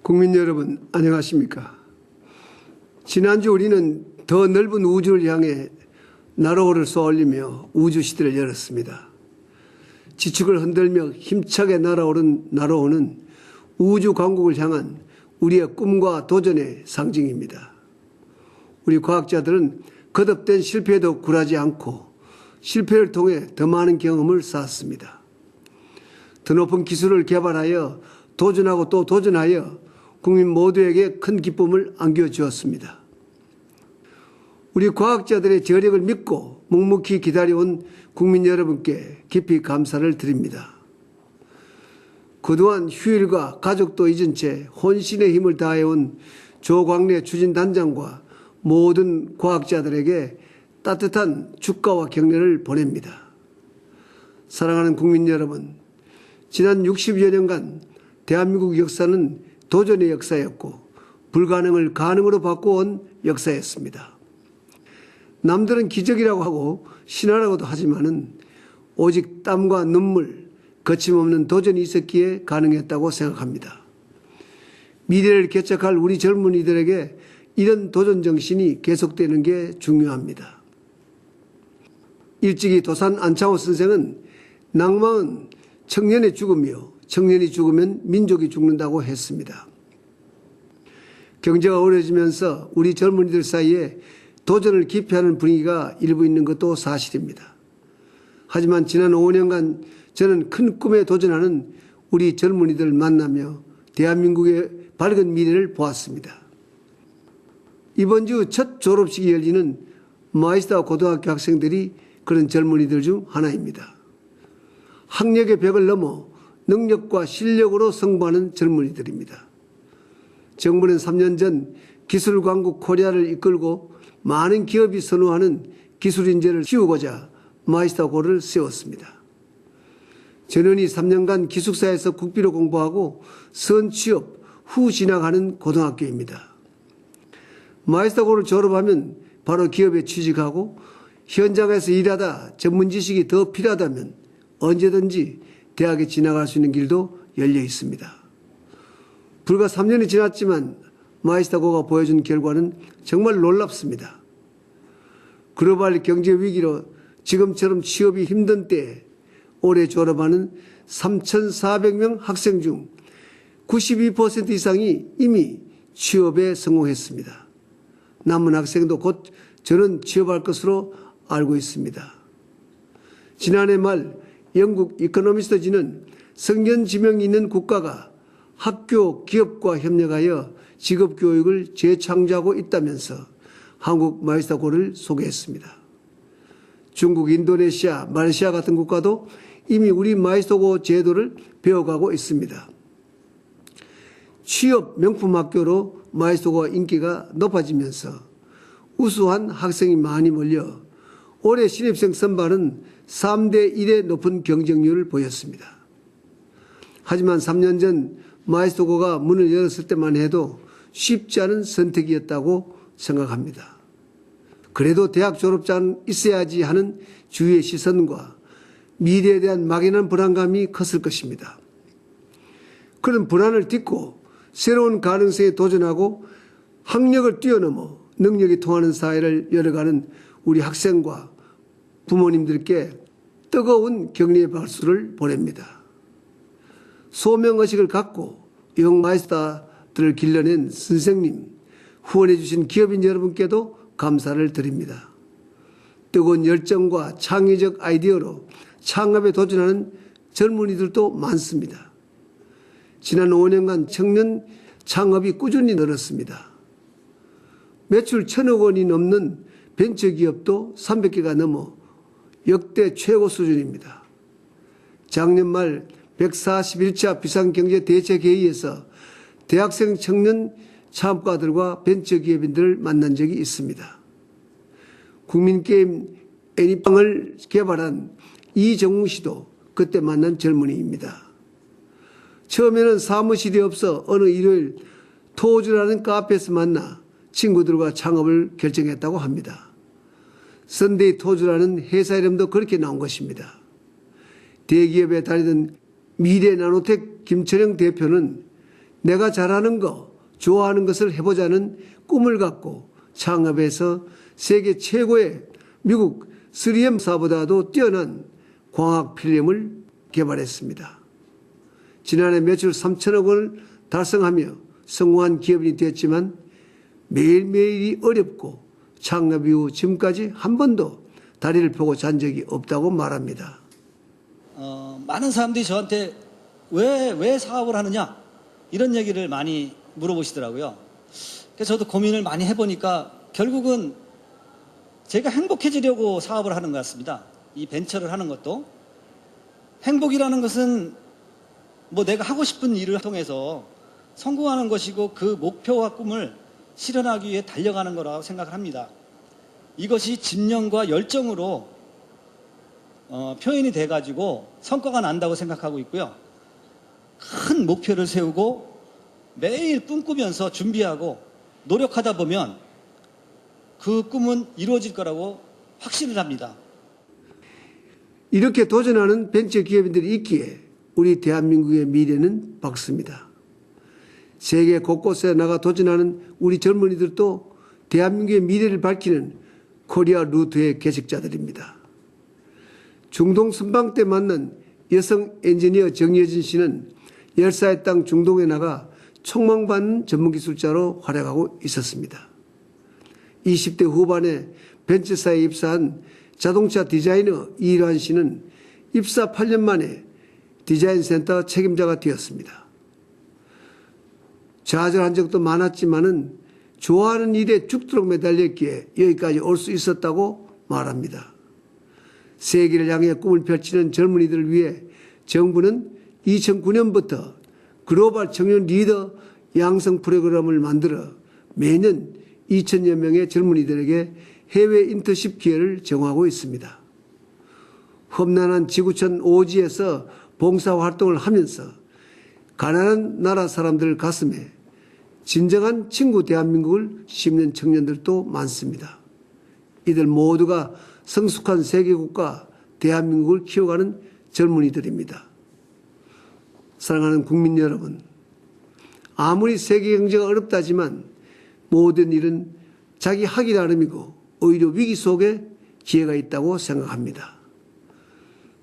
국민 여러분, 안녕하십니까? 지난주 우리는 더 넓은 우주를 향해 나로호를 쏘아올리며 우주시대를 열었습니다. 지축을 흔들며 힘차게 날아오른 나로호는 우주 강국을 향한 우리의 꿈과 도전의 상징입니다. 우리 과학자들은 거듭된 실패에도 굴하지 않고 실패를 통해 더 많은 경험을 쌓았습니다. 더 높은 기술을 개발하여 도전하고 또 도전하여 국민 모두에게 큰 기쁨을 안겨주었습니다. 우리 과학자들의 저력을 믿고 묵묵히 기다려온 국민 여러분께 깊이 감사를 드립니다. 그동안 휴일과 가족도 잊은 채 혼신의 힘을 다해온 조광래 추진단장과 모든 과학자들에게 따뜻한 축하와 격려를 보냅니다. 사랑하는 국민 여러분, 지난 60여 년간 대한민국 역사는 도전의 역사였고 불가능을 가능으로 바꿔온 역사였습니다. 남들은 기적이라고 하고 신화라고도 하지만은 오직 땀과 눈물, 거침없는 도전이 있었기에 가능했다고 생각합니다. 미래를 개척할 우리 젊은이들에게 이런 도전 정신이 계속되는 게 중요합니다. 일찍이 도산 안창호 선생은 낭망은 청년의 죽음이요 청년이 죽으면 민족이 죽는다고 했습니다. 경제가 어려워지면서 우리 젊은이들 사이에 도전을 기피하는 분위기가 일부 있는 것도 사실입니다. 하지만 지난 5년간 저는 큰 꿈에 도전하는 우리 젊은이들을 만나며 대한민국의 밝은 미래를 보았습니다. 이번 주 첫 졸업식이 열리는 마이스타 고등학교 학생들이 그런 젊은이들 중 하나입니다. 학력의 벽을 넘어 능력과 실력으로 승부하는 젊은이들입니다. 정부는 3년 전 기술강국 코리아를 이끌고 많은 기업이 선호하는 기술 인재를 키우고자 마이스터고를 세웠습니다. 전원이 3년간 기숙사에서 국비로 공부하고 선취업 후 진학하는 고등학교입니다. 마이스터고를 졸업하면 바로 기업에 취직하고 현장에서 일하다 전문 지식이 더 필요하다면 언제든지 대학에 진학할 수 있는 길도 열려 있습니다. 불과 3년이 지났지만 마이스터고가 보여준 결과는 정말 놀랍습니다. 글로벌 경제 위기로 지금처럼 취업이 힘든 때에 올해 졸업하는 3,400명 학생 중 92% 이상이 이미 취업에 성공했습니다. 남은 학생도 곧 저는 취업할 것으로 알고 있습니다. 지난해 말 영국 이코노미스트지는 성견 지명이 있는 국가가 학교, 기업과 협력하여 직업교육을 재창조하고 있다면서 한국 마이스터고를 소개했습니다. 중국, 인도네시아, 말레이시아 같은 국가도 이미 우리 마이스터고 제도를 배워가고 있습니다. 취업 명품 학교로 마이스터고가 인기가 높아지면서 우수한 학생이 많이 몰려 올해 신입생 선발은 3대 1의 높은 경쟁률을 보였습니다. 하지만 3년 전 마이스터고가 문을 열었을 때만 해도 쉽지 않은 선택이었다고 생각합니다. 그래도 대학 졸업장은 있어야지 하는 주위의 시선과 미래에 대한 막연한 불안감이 컸을 것입니다. 그런 불안을 딛고 새로운 가능성에 도전하고 학력을 뛰어넘어 능력이 통하는 사회를 열어가는 우리 학생과 부모님들께 뜨거운 격려의 박수를 보냅니다. 소명의식을 갖고 영 마이스터들을 길러낸 선생님, 후원해 주신 기업인 여러분께도 감사를 드립니다. 뜨거운 열정과 창의적 아이디어로 창업에 도전하는 젊은이들도 많습니다. 지난 5년간 청년 창업이 꾸준히 늘었습니다. 매출 1,000억 원이 넘는 벤처기업도 300개가 넘어 역대 최고 수준입니다. 작년 말 141차 비상경제대책회의에서 대학생 청년 창업가들과 벤처기업인들을 만난 적이 있습니다. 국민게임 애니팡을 개발한 이정웅 씨도 그때 만난 젊은이입니다. 처음에는 사무실이 없어 어느 일요일 토즈라는 카페에서 만나 친구들과 창업을 결정했다고 합니다. 선데이 토즈라는 회사 이름도 그렇게 나온 것입니다. 대기업에 다니던 미래나노텍 김철영 대표는 내가 잘하는 거, 좋아하는 것을 해보자는 꿈을 갖고 창업해서 세계 최고의 미국 3M사보다도 뛰어난 광학 필름을 개발했습니다. 지난해 매출 3천억 원을 달성하며 성공한 기업이 되었지만 매일매일이 어렵고 창업 이후 지금까지 한 번도 다리를 펴고 잔 적이 없다고 말합니다. 많은 사람들이 저한테 왜 사업을 하느냐 이런 얘기를 많이 물어보시더라고요. 그래서 저도 고민을 많이 해보니까 결국은 제가 행복해지려고 사업을 하는 것 같습니다. 이 벤처를 하는 것도 행복이라는 것은 뭐 내가 하고 싶은 일을 통해서 성공하는 것이고 그 목표와 꿈을 실현하기 위해 달려가는 거라고 생각을 합니다. 이것이 집념과 열정으로 표현이 돼가지고 성과가 난다고 생각하고 있고요. 큰 목표를 세우고 매일 꿈꾸면서 준비하고 노력하다 보면 그 꿈은 이루어질 거라고 확신을 합니다. 이렇게 도전하는 벤처 기업인들이 있기에 우리 대한민국의 미래는 밝습니다. 세계 곳곳에 나가 도전하는 우리 젊은이들도 대한민국의 미래를 밝히는 코리아 루트의 개척자들입니다. 중동 순방 때 만난 여성 엔지니어 정여진 씨는 열사의 땅 중동에 나가 촉망받는 전문기술자로 활약하고 있었습니다. 20대 후반에 벤처사에 입사한 자동차 디자이너 이일환 씨는 입사 8년 만에 디자인센터 책임자가 되었습니다. 좌절한 적도 많았지만은 좋아하는 일에 죽도록 매달렸기에 여기까지 올 수 있었다고 말합니다. 세계를 향해 꿈을 펼치는 젊은이들을 위해 정부는 2009년부터 글로벌 청년 리더 양성 프로그램을 만들어 매년 2천여 명의 젊은이들에게 해외 인턴십 기회를 제공하고 있습니다. 험난한 지구촌 오지에서 봉사활동을 하면서 가난한 나라 사람들 가슴에 진정한 친구 대한민국을 심는 청년들도 많습니다. 이들 모두가 성숙한 세계국가 대한민국을 키워가는 젊은이들입니다. 사랑하는 국민 여러분, 아무리 세계 경제가 어렵다지만 모든 일은 자기 하기 나름이고 오히려 위기 속에 기회가 있다고 생각합니다.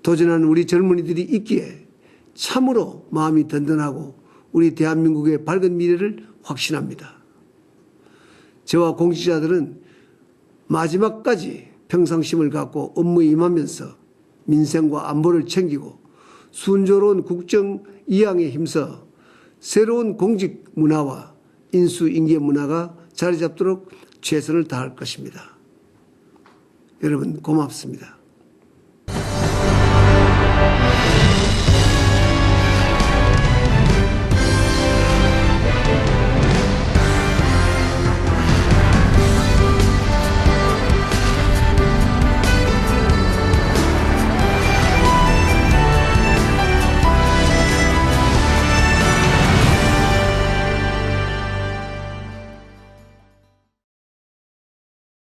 도전하는 우리 젊은이들이 있기에 참으로 마음이 든든하고 우리 대한민국의 밝은 미래를 확신합니다. 저와 공직자들은 마지막까지 평상심을 갖고 업무에 임하면서 민생과 안보를 챙기고 순조로운 국정 이양에 힘써 새로운 공직 문화와 인수인계 문화가 자리 잡도록 최선을 다할 것입니다. 여러분 고맙습니다.